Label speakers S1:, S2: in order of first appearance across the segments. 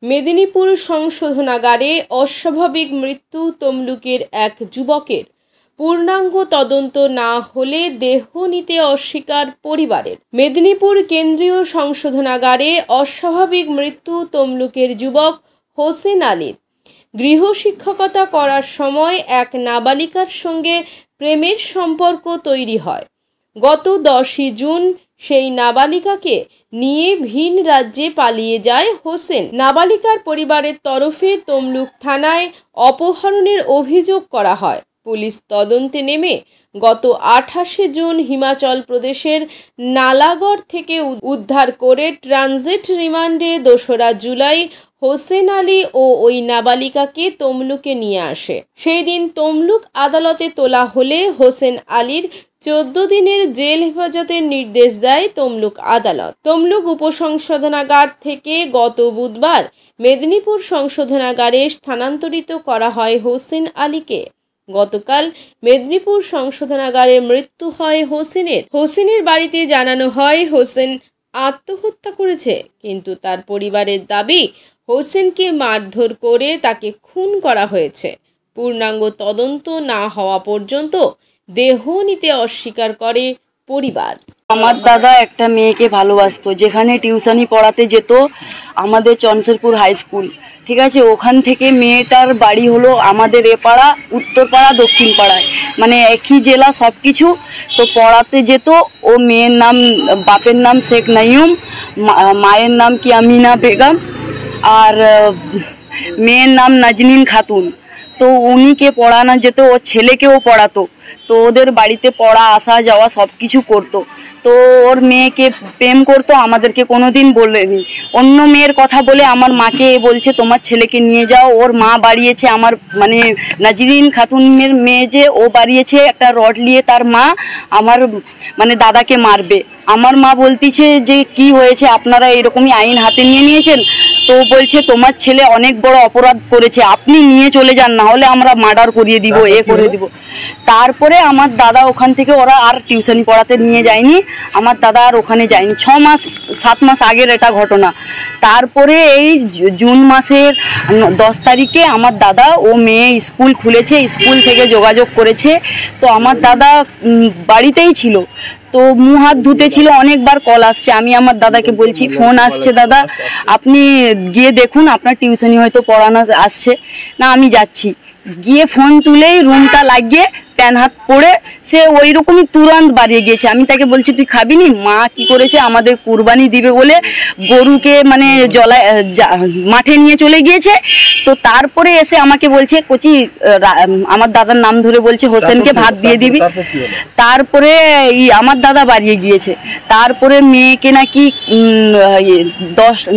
S1: মেদিনীপুর সংশোধনাগারে অস্বাভাবিক মৃত্যু তমলুকের এক যুবকের। পূর্ণাঙ্গ তদন্ত না হলে দেহ নিতে অস্বীকার পরিবারের। মেদিনীপুর কেন্দ্রীয় সংশোধনাগারে অস্বাভাবিক মৃত্যু তমলুকের যুবক হোসেন আলীর। গৃহশিক্ষকতা করার সময় এক নাবালিকার সঙ্গে প্রেমের সম্পর্ক তৈরি হয়। গত 10ই জুন সেই নাবালিকাকে নিয়ে ভিন রাজ্যে পালিয়ে যায় হোসেন। নাবালিকার পরিবারের তরফে তমলুক থানায় অপহরণের অভিযোগ করা হয়। পুলিশ তদন্তে নেমে গত 28শে জুন হিমাচল প্রদেশের নালাগড় থেকে উদ্ধার করে ট্রানজিট রিমান্ডে 2রা জুলাই হোসেন আলী ও ওই নাবালিকাকে তমলুকে নিয়ে আসে। সেই দিন তমলুক আদালতে তোলা হলে হোসেন আলীর 14 দিনের জেল হেফাজতের নির্দেশ দেয় তমলুক আদালত। তমলুক উপসংশোধনাগার থেকে গত বুধবার মেদিনীপুর সংশোধনাগারে স্থানান্তরিত করা হয় হোসেন আলীকে। গতকাল মেদিনীপুর সংশোধনাগারে মৃত্যু হয় হোসেনের বাড়িতে জানানো হয় হোসেন আত্মহত্যা করেছে, কিন্তু তার পরিবারের দাবি হোসেনকে মারধর করে তাকে খুন করা হয়েছে। পূর্ণাঙ্গ তদন্ত না হওয়া পর্যন্ত দেহ নিতে অস্বীকার করে পরিবার।
S2: আমার দাদা একটা মেয়েকে ভালোবাসতো, যেখানে টিউশনি পড়াতে যেত আমাদের চনসেরপুর হাই স্কুল, ঠিক আছে। ওখান থেকে মেয়েটার বাড়ি হলো আমাদের এ পাড়া, উত্তর পাড়া, দক্ষিণ পাড়ায়, মানে একই জেলা সব কিছু। তো পড়াতে যেত। ও মেয়ের নাম, বাপের নাম শেখ নাইম, মায়ের নাম কি আমিনা বেগম, আর মেয়ের নাম নাজনীন খাতুন। তো উনিকে পড়ানো যেত, ও ছেলেকেও পড়াতো। তো ওদের বাড়িতে পড়া আসা যাওয়া সব কিছু করতো। তো ওর মেয়েকে প্রেম করতো, আমাদেরকে কোনোদিন বলেনি। অন্য মেয়ের কথা বলে আমার মাকে বলছে তোমার ছেলেকে নিয়ে যাও। ওর মা বাড়িয়েছে, আমার মানে নাজরিন খাতুনের মেয়ে যে, ও বাড়িয়েছে একটা রড নিয়ে, তার মা আমার মানে দাদাকে মারবে। আমার মা বলতিছে যে কি হয়েছে, আপনারা এরকমই আইন হাতে নিয়ে নিয়েছেন। তো বলছে তোমার ছেলে অনেক বড় অপরাধ করেছে, আপনি নিয়ে চলে যান, না হলে আমরা মার্ডার করিয়ে দিব, এ করে দিব। তারপরে আমার দাদা ওখান থেকে, ওরা আর টিউশনি পড়াতে নিয়ে যায়নি, আমার দাদা আর ওখানে যায়নি। 6-7 মাস আগের এটা ঘটনা। তারপরে এই জুন মাসের 10 তারিখে আমার দাদা, ও মেয়ে স্কুল খুলেছে, স্কুল থেকে যোগাযোগ করেছে। তো আমার দাদা বাড়িতেই ছিল, তো মুখ হাত ধুতে ছিল, অনেকবার কল আসছে। আমি আমার দাদাকে বলছি ফোন আসছে দাদা, আপনি গিয়ে দেখুন, আপনার টিউশনি হয়তো পড়ানো আসছে। না, আমি যাচ্ছি। গিয়ে ফোন তুলেই রুমটা লাগিয়ে প্যান হাত পড়ে সে ওই রকমই তুরন্ত বাড়িয়ে গিয়েছে। আমি তাকে বলছি তুই খাবি নি? মা কি করেছে, আমাদের কুরবানি দিবে বলে গরুকে মানে মাঠে নিয়ে চলে গিয়েছে। তো তারপরে এসে আমাকে বলছে কচি, আমার দাদার নাম ধরে বলছে হোসেনকে ভাত দিয়ে দিবি। তারপরে আমার দাদা বাড়িয়ে গিয়েছে। তারপরে মেয়েকে নাকি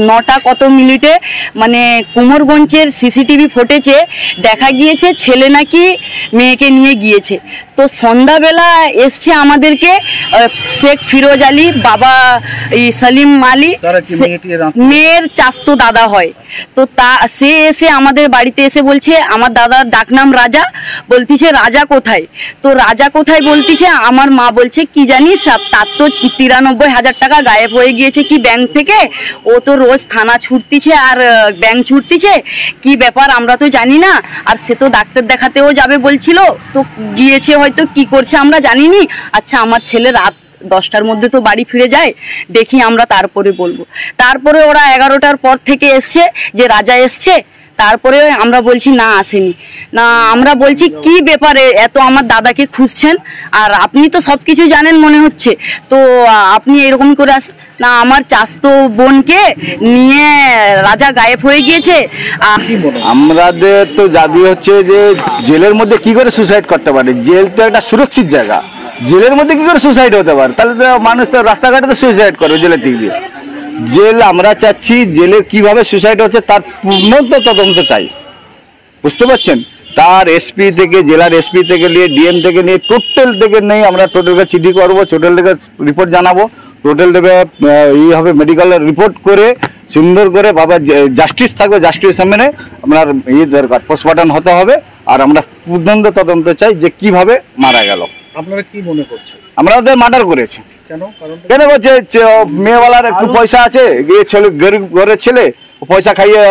S2: 9টা কত মিনিটে মানে কুমোরগঞ্জের সিসিটিভি ফুটেজে দেখা গিয়েছে ছেলে নাকি মেয়েকে নিয়ে গিয়েছে। তো সন্ধ্যাবেলা এসছে আমাদেরকে শেখ ফিরোজ আলী, বাবা সালিম আলী, মেয়ের চাস্তো দাদা হয়। তো সে এসে আমাদের বাড়িতে এসে বলছে আমার দাদার ডাকনাম রাজা, বলতিছে রাজা কোথায়? তো রাজা কোথায় বলতিছে, আমার মা বলছে কি জানিস, তার তো 93,000 টাকা গায়েব হয়ে গিয়েছে কি ব্যাংক থেকে। ও তো রোজ থানা ছুটতিছে আর ব্যাংক ছুটতিছে, কি ব্যাপার আমরা তো জানি না। আর সে তো ডাক্তার দেখাতেও যাবে বলছিল, তো গিয়েছে হয়তো, কি করছে আমরা জানিনি। আচ্ছা, আমার ছেলে রাত 10টার মধ্যে তো বাড়ি ফিরে যায়, দেখি আমরা তারপরে বলবো। তারপরে ওরা 11টার পর থেকে এসছে যে রাজা এসছে। তারপরে আমরা বলছি না, আসেনি। না, আমরা বলছি কি ব্যাপারে এত আমার দাদাকে খুঁজছেন, আর আপনি তো সব কিছু জানেন মনে হচ্ছে, তো আপনি এরকম করে আসেন না। আমার চাস্তো বোনকে নিয়ে রাজা গায়েব হয়ে গিয়েছে।
S3: আমাদের তো দাবি হচ্ছে যে জেলের মধ্যে কি করে সুসাইড করতে পারে? জেল তো একটা সুরক্ষিত জায়গা, জেলের মধ্যে কি করে সুসাইড হতে পারে? তাহলে তো মানুষ তো রাস্তাঘাটে তো সুসাইড করে জেলের দিক দিয়ে। জেল আমরা চাচ্ছি, জেলে কিভাবে সুসাইড হচ্ছে তার পূর্ণ তদন্ত চাই, বুঝতে পারছেন? তার এসপি থেকে, জেলার এসপি থেকে নিয়ে, ডিএম থেকে নিয়ে, টোটাল থেকে নিয়ে আমরা টোটালকে চিঠি করবো, টোটাল থেকে রিপোর্ট জানাবো, টোটাল থেকে হবে মেডিকেলের রিপোর্ট করে সুন্দর করে বাবা জাস্টিস থাকবে, জাস্টিস সামনে আপনার দরকার পোস্টমর্টম হতে হবে। আর আমরা পূর্ণাঙ্গ তদন্ত চাই যে কিভাবে মারা গেল।
S4: আপনারা কি মনে করছেন?
S3: আমরা ওদের মার্ডার করেছি।
S4: কেন?
S3: কেন বলছে মেয়েওয়ালার একটু পয়সা আছে, গিয়ে ছেলে গরিব ঘরের ছেলে, পয়সা খাইয়ে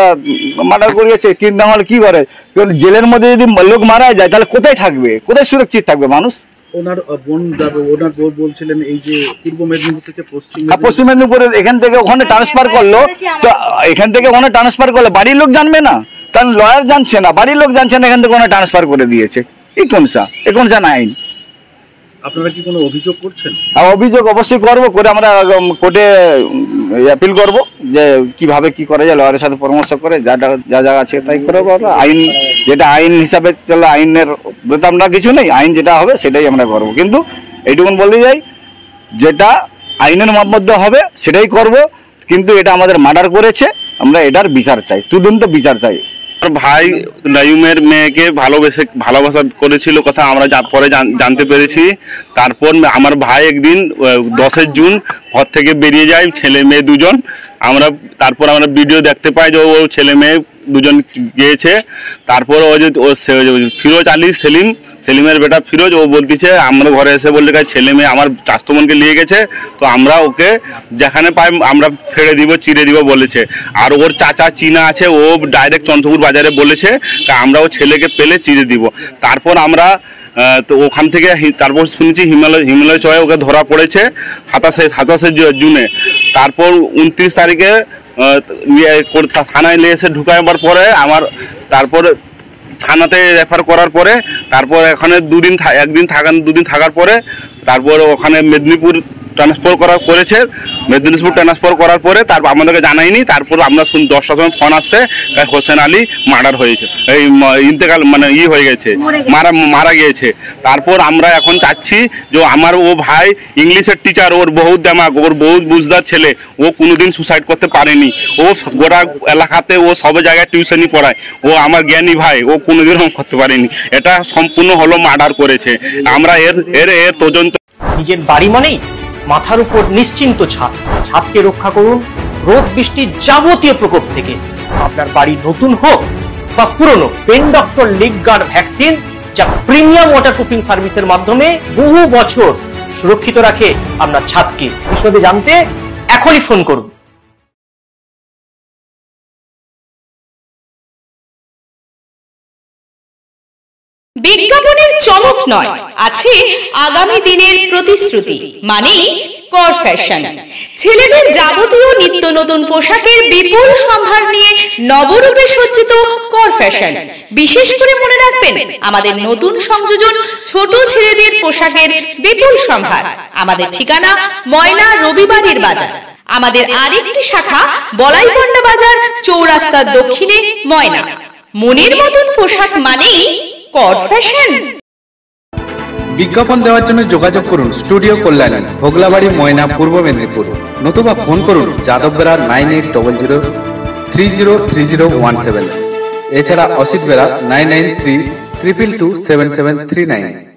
S3: মার্ডার করিয়েছে, কিডন্যাপ হলে কি করে? কারণ জেলের মধ্যে যদি লোক মারা যায় তাহলে কোথায় থাকবে, কোথায় সুরক্ষিত থাকবে মানুষ?
S4: ওনার বোন বলছিলেন এই যে পূর্ব মেদিনীপুর থেকে
S3: পশ্চিম মেদিনীপুরে এখান থেকে ওখানে ট্রান্সফার করলো, তো এখান থেকে ওখানে ট্রান্সফার করলে বাড়ির লোক জানবে না, কারণ লয়ার জানছে না, বাড়ির লোক জানছে না, এখান থেকে ওখানে ট্রান্সফার করে দিয়েছে। এই কোন সা আইন?
S4: আপনারা কি কোনো অভিযোগ করছেন?
S3: অভিযোগ অবশ্যই করবো, করে আমরা কোর্টে অ্যাপিল করব যে কিভাবে কি করা যায়, লয়ারের সাথে পরামর্শ করে যা যা আছে তাই করবো। আইন যেটা আইন হিসাবে চলে, আইনের বলতে আমরা কিছু নেই, আইন যেটা হবে সেটাই আমরা করবো। কিন্তু এইটুকুন বলতে যাই, যেটা আইনের মধ্যে হবে সেটাই করব, কিন্তু এটা আমাদের মার্ডার করেছে, আমরা এটার বিচার চাই, তদন্ত বিচার চাই।
S5: ভাই নাইমের মেয়েকে ভালোবাসা করেছিল কথা আমরা পরে জানতে পেরেছি। তারপর আমার ভাই একদিন 10 জুন ঘর থেকে বেরিয়ে যায়, ছেলে মেয়ে দুজন। তারপর আমরা ভিডিও দেখতে পাই যে ও ছেলে মেয়ে দুজন গিয়েছে। তারপর ও যে ফিরোজ আলী সেলিমের বেটা ফিরোজ, ও বলতেছে আমরা ঘরে এসে বললে ছেলে মেয়ে আমার চাস্তমনকে নিয়ে গেছে, তো আমরা ওকে যেখানে পাই আমরা ফেড়ে দিব, চিড়ে দিব বলেছে। আর ওর চাচা চীনা আছে, ও ডাইরেক্ট চন্দ্রপুর বাজারে বলেছে আমরা ও ছেলেকে পেলে চিড়ে দিব। তারপর আমরা তো ওখান থেকে তারপর শুনেছি হিমালয় চয়ে ওকে ধরা পড়েছে 27 জুনে। তারপর 29 তারিখে থানায় নিয়ে এসে ঢুকাবার পরে তারপর থানাতে রেফার করার পরে তারপর এখানে দুদিন থাকার পরে তারপর ওখানে মেদিনীপুর ট্রান্সফার করার পরে তারপর আমাদেরকে জানায়নি। তারপর আমরা 10টার সময় ফোন আসছে হোসেন আলী মার্ডার হয়েছে, এই ইন্তেকাল মানে হয়ে গেছে, মারা গিয়েছে। তারপর আমরা এখন চাচ্ছি যে আমার ও ভাই ইংলিশের টিচার, ওর বহুত দেমাগ, ওর বহুত বুঝদার ছেলে, ও কোনোদিন সুসাইড করতে পারেনি। ও গোটা এলাকাতে ও সব জায়গায় টিউশনি পড়ায়, ও আমার জ্ঞানী ভাই, ও কোনোদিন করতে পারেনি। এটা সম্পূর্ণ হলো মার্ডার করেছে। আমরা এর তদন্ত।
S6: নিজের বাড়ি মানেই মাথার উপর নিশ্চিন্ত ছাদকে রক্ষা করুন রোদ বৃষ্টির যাবতীয় প্রকোপ থেকে। আপনার বাড়ি নতুন হোক বা পুরনো, pen doctor leak guard vaccine, যা প্রিমিয়াম ওয়াটারপ্রুফিং সার্ভিসের মাধ্যমে বহু বছর সুরক্ষিত রাখে আপনার ছাদকে। বিশদে জানতে এখনই ফোন করুন।
S1: বিজ্ঞাপনের চমক নয়, আছে আগামী দিনের প্রতিশ্রুতি, মানে কর ফ্যাশন। ছেলেদের যাবতীয় নিত্য নতুন পোশাকের বিপুল সম্ভার নিয়ে নবরূপে সজ্জিত কর ফ্যাশন। বিশেষ করে মনে রাখবেন, আমাদের নতুন সংযোজন ছোট ছেলেদের পোশাকের বিপুল সম্ভার। আমাদের ঠিকানা ময়না রবিবারের বাজার। আমাদের আরেকটি শাখা বলাইপন্ডা বাজার, চৌরাস্তার দক্ষিণে ময়না। মনের মতন পোশাক মানেই কর ফ্যাশন।
S7: বিজ্ঞাপন দেওয়ার জন্য যোগাযোগ করুন স্টুডিও কল্যাণী, ভোগলাবাড়ি, ময়না, পূর্ব মেদিনীপুর। নতুবা ফোন করুন যাদব বেরা 9800303017। এছাড়া অসিত বেরা 9932227739।